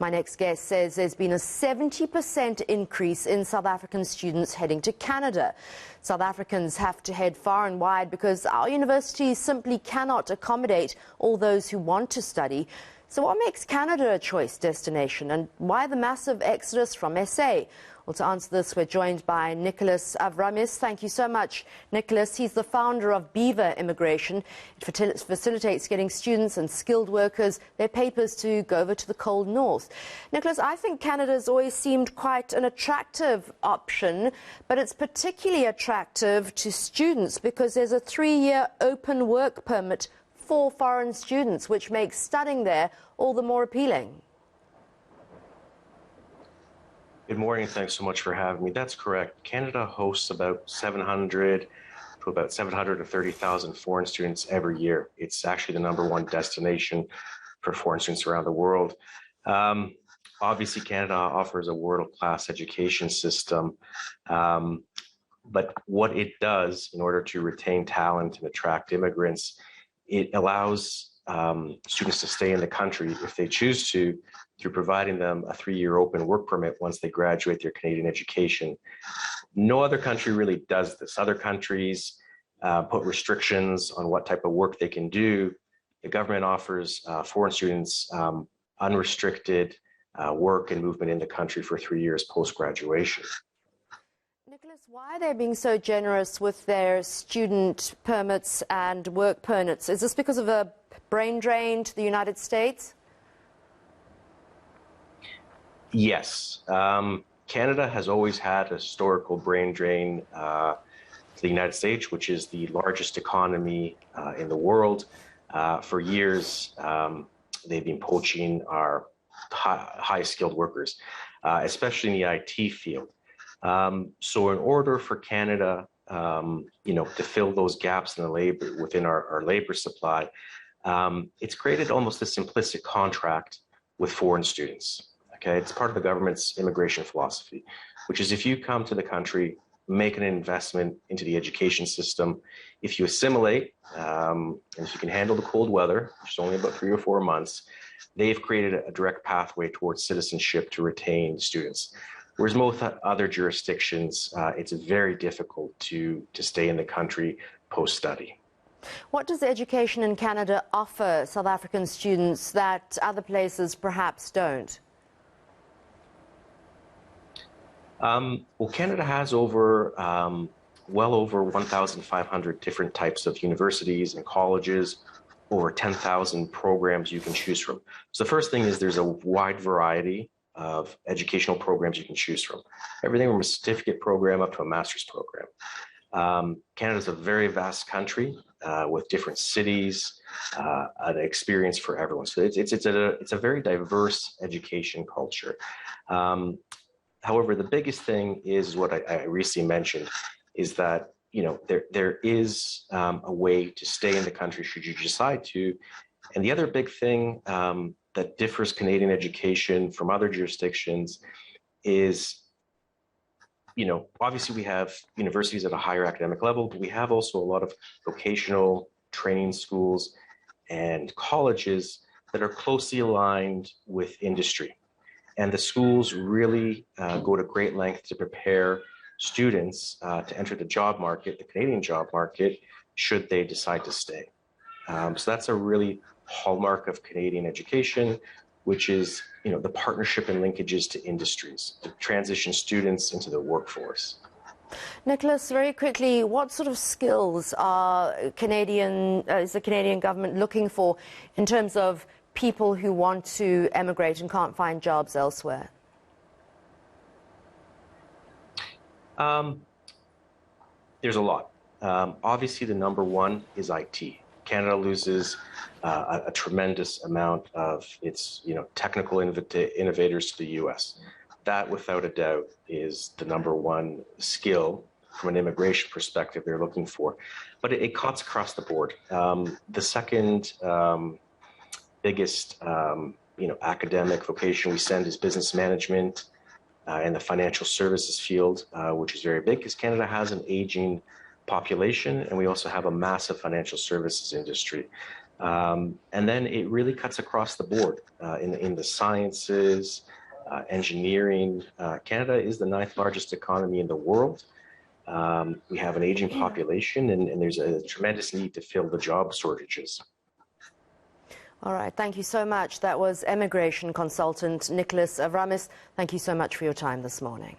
My next guest says there's been a 70% increase in South African students heading to Canada. South Africans have to head far and wide because our universities simply cannot accommodate all those who want to study. So what makes Canada a choice destination, and why the massive exodus from SA? Well, to answer this, we're joined by Nicholas Avramis. Thank you so much, Nicholas. He's the founder of Beaver Immigration. It facilitates getting students and skilled workers their papers to go over to the cold north. Nicholas, I think Canada's always seemed quite an attractive option, but it's particularly attractive to students because there's a 3-year open work permit for foreign students, which makes studying there all the more appealing. Good morning. Thanks so much for having me. That's correct. Canada hosts about 700 to about 730,000 foreign students every year. It's actually the #1 destination for foreign students around the world. Obviously, Canada offers a world-class education system, but what it does in order to retain talent and attract immigrants, it allows students to stay in the country if they choose to, through providing them a 3-year open work permit once they graduate their Canadian education. No other country really does this. Other countries put restrictions on what type of work they can do. The government offers foreign students unrestricted work and movement in the country for 3 years post-graduation. Nicholas, why are they being so generous with their student permits and work permits? Is this because of a brain drain to the United States? Yes. Canada has always had a historical brain drain to the United States, which is the largest economy in the world. For years, they've been poaching our high-skilled workers, especially in the IT field. So in order for Canada, to fill those gaps in the labor within our labor supply, it's created almost a simplistic contract with foreign students. Okay, it's part of the government's immigration philosophy, which is if you come to the country, make an investment into the education system, if you assimilate, and if you can handle the cold weather, which is only about 3 or 4 months, they've created a direct pathway towards citizenship to retain students. Whereas most other jurisdictions, it's very difficult to stay in the country post-study. What does education in Canada offer South African students that other places perhaps don't? Well, Canada has well over 1,500 different types of universities and colleges, over 10,000 programs you can choose from. So the first thing is there's a wide variety of educational programs you can choose from. Everything from a certificate program up to a master's program. Canada's a very vast country with different cities, an experience for everyone. So it's a very diverse education culture. However, the biggest thing is what I recently mentioned, is that there is a way to stay in the country should you decide to. And the other big thing that differs Canadian education from other jurisdictions is, obviously we have universities at a higher academic level, but we have also a lot of vocational training schools and colleges that are closely aligned with industry. And the schools really go to great length to prepare students to enter the job market, the Canadian job market, should they decide to stay. So that's a really hallmark of Canadian education, which is the partnership and linkages to industries to transition students into the workforce. Nicholas, very quickly, what sort of skills is the Canadian government looking for in terms of people who want to emigrate and can't find jobs elsewhere? There's a lot. Obviously, the #1 is IT. Canada loses a tremendous amount of its technical innovators to the U.S. That, without a doubt, is the #1 skill from an immigration perspective they're looking for. But it cuts across the board. The second biggest academic vocation we send is business management in the financial services field, which is very big because Canada has an aging population, and we also have a massive financial services industry. And then it really cuts across the board in the sciences, engineering. Canada is the 9th largest economy in the world. We have an aging population, and there's a tremendous need to fill the job shortages. All right, thank you so much. That was immigration consultant Nicholas Avramis. Thank you so much for your time this morning.